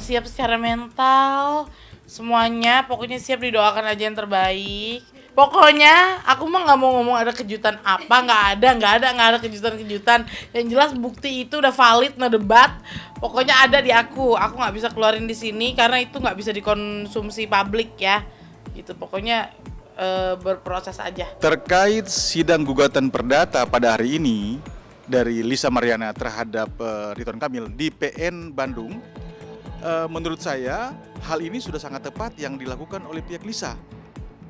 siap secara mental, semuanya pokoknya siap, didoakan aja yang terbaik. Pokoknya aku mah nggak mau ngomong ada kejutan apa, nggak ada kejutan. Yang jelas bukti itu udah valid, no debat. Pokoknya ada di aku nggak bisa keluarin di sini karena itu nggak bisa dikonsumsi publik ya. Gitu pokoknya berproses aja. Terkait sidang gugatan perdata pada hari ini dari Lisa Mariana terhadap Ridwan Kamil di PN Bandung, menurut saya hal ini sudah sangat tepat yang dilakukan oleh pihak Lisa.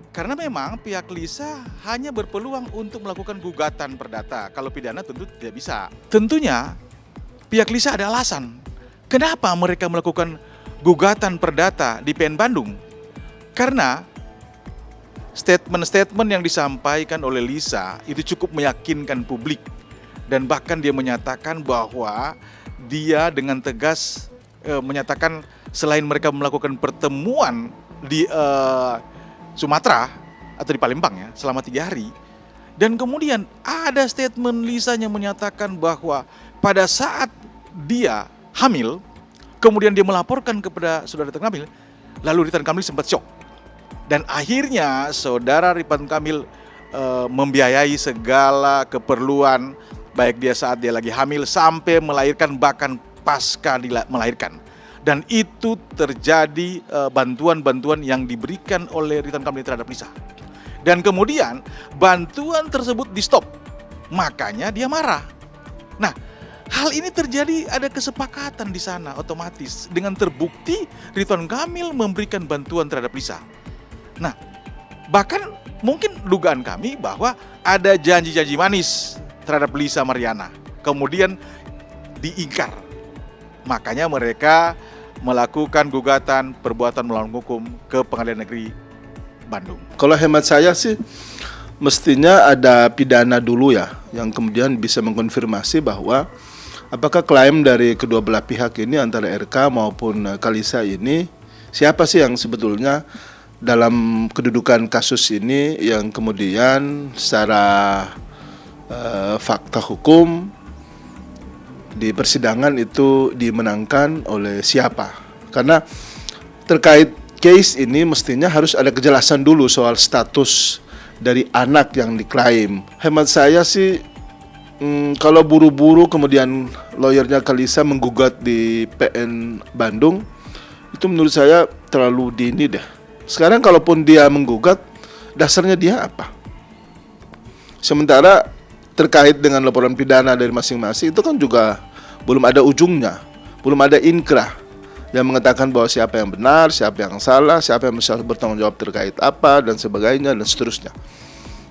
Karena memang pihak Lisa hanya berpeluang untuk melakukan gugatan perdata. Kalau pidana tentu tidak bisa. Tentunya pihak Lisa ada alasan. Kenapa mereka melakukan gugatan perdata di PN Bandung? Karena statement-statement yang disampaikan oleh Lisa itu cukup meyakinkan publik. Dan bahkan dia menyatakan bahwa dia dengan tegas menyatakan selain mereka melakukan pertemuan di Sumatera atau di Palembang ya selama 3 hari. Dan kemudian ada statement Lisanya menyatakan bahwa pada saat dia hamil, kemudian dia melaporkan kepada saudara Ridwan Kamil, lalu Ridwan Kamil sempat syok. Dan akhirnya saudara Ridwan Kamil membiayai segala keperluan, baik dia saat dia lagi hamil sampai melahirkan, bahkan pasca melahirkan. Dan itu terjadi bantuan-bantuan yang diberikan oleh Ridwan Kamil terhadap Lisa. Dan kemudian bantuan tersebut di stop, makanya dia marah. Nah, hal ini terjadi, ada kesepakatan di sana otomatis dengan terbukti Ridwan Kamil memberikan bantuan terhadap Lisa. Nah, bahkan mungkin dugaan kami bahwa ada janji-janji manis terhadap Lisa Mariana, kemudian diingkar. Makanya mereka melakukan gugatan perbuatan melawan hukum ke Pengadilan Negeri Bandung. Kalau hemat saya sih mestinya ada pidana dulu ya, yang kemudian bisa mengkonfirmasi bahwa apakah klaim dari kedua belah pihak ini antara RK maupun Kalisa ini, siapa sih yang sebetulnya dalam kedudukan kasus ini yang kemudian secara fakta hukum di persidangan itu dimenangkan oleh siapa. Karena terkait case ini mestinya harus ada kejelasan dulu soal status dari anak yang diklaim. Hemat saya sih kalau buru-buru kemudian lawyernya Kalisa menggugat di PN Bandung, itu menurut saya terlalu dini deh. Sekarang kalaupun dia menggugat, dasarnya dia apa? Sementara terkait dengan laporan pidana dari masing-masing itu kan juga belum ada ujungnya, belum ada inkrah yang mengatakan bahwa siapa yang benar, siapa yang salah, siapa yang bisa bertanggung jawab terkait apa dan sebagainya dan seterusnya.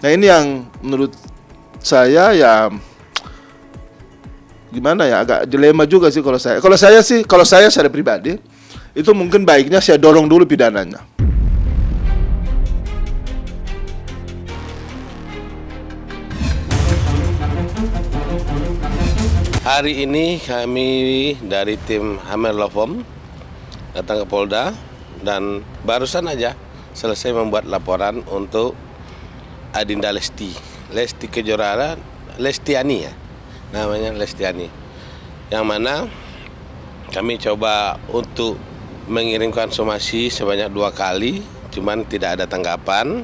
Nah, ini yang menurut saya ya gimana ya, agak dilema juga sih kalau saya. Kalau saya secara pribadi itu mungkin baiknya saya dorong dulu pidananya. Hari ini kami dari tim Hammer Law Firm datang ke Polda dan barusan aja selesai membuat laporan untuk Adinda Lesti Kejora, Lestiani ya, namanya Lestiani. Yang mana kami coba untuk mengirimkan somasi sebanyak 2 kali, cuman tidak ada tanggapan.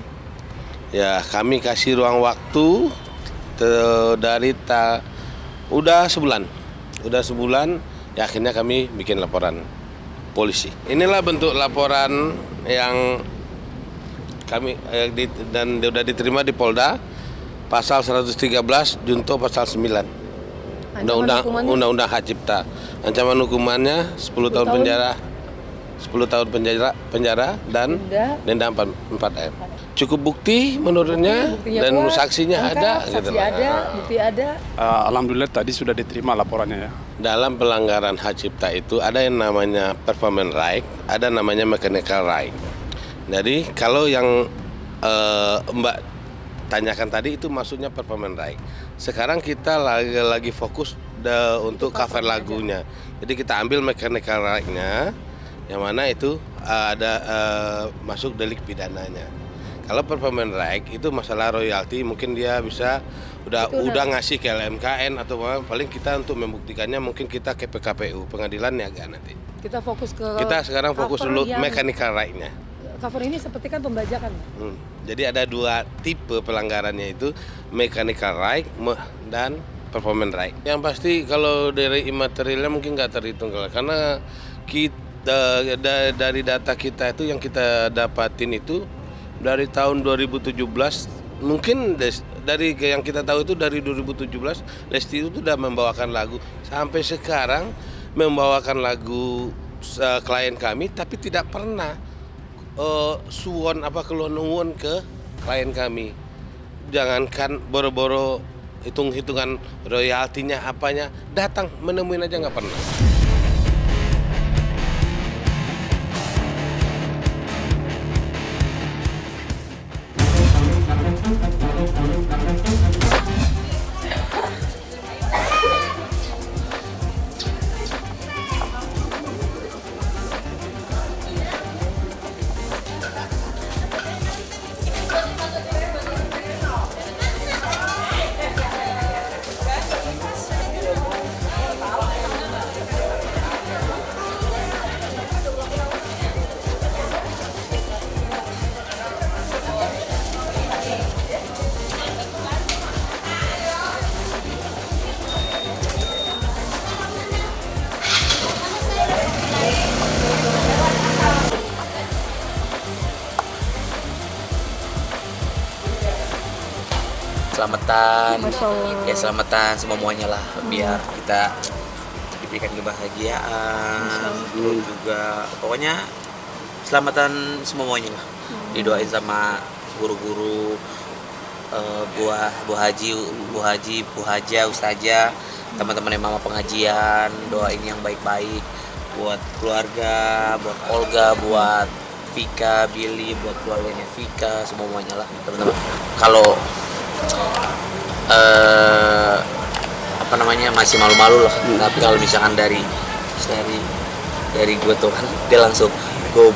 Ya, kami kasih ruang waktu dari udah sebulan ya, akhirnya kami bikin laporan polisi. Inilah bentuk laporan yang kami dan sudah diterima di Polda, pasal 113 junto pasal 9 Undang-Undang Hak Cipta. Ancaman hukumannya 10 tahun penjara dan denda 4M. Cukup bukti menurutnya dan saksinya ada gitu. Bukti ada. Alhamdulillah tadi sudah diterima laporannya ya. Dalam pelanggaran hak cipta itu ada yang namanya performance right, ada namanya mechanical right. Jadi kalau yang Mbak tanyakan tadi itu maksudnya performance right. Sekarang kita lagi fokus untuk cover lagunya. Jadi kita ambil mechanical right-nya, yang mana itu ada masuk delik pidananya. Kalau performance right itu masalah royalti, mungkin dia bisa udah ngasih ke LMKN atau apa, paling kita untuk membuktikannya mungkin kita ke PKPU, pengadilan niaga nanti. Kita fokus ke Kita sekarang fokus cover dulu yang- mechanical right-nya. Cover ini seperti kan pembajakan. Jadi ada 2 tipe pelanggarannya, itu mechanical right dan performance right. Yang pasti kalau dari imaterialnya mungkin nggak terhitung, karena kita dari data kita itu yang kita dapatin itu dari tahun 2017, mungkin dari yang kita tahu itu dari 2017 Lesti itu sudah membawakan lagu sampai sekarang, membawakan lagu klien kami, tapi tidak pernah suwon apa keluhan ke klien kami. Jangankan boro-boro hitung-hitungan royaltinya apanya, datang menemuin aja nggak pernah. Selamatan, ya selamatan semuanya lah, biar kita diberikan kebahagiaan, terus juga pokoknya selamatan semuanya lah. Didoain sama guru-guru, Bu Haji, Bu Haja, Ustazah, teman-teman yang mama pengajian, doain yang baik-baik buat keluarga, buat Olga, buat Vika, Billy, buat keluarganya Vika, semuanya lah teman-teman. Kalau apa namanya masih malu-malu lah, tapi kalau misalkan dari gue tuh kan dia langsung go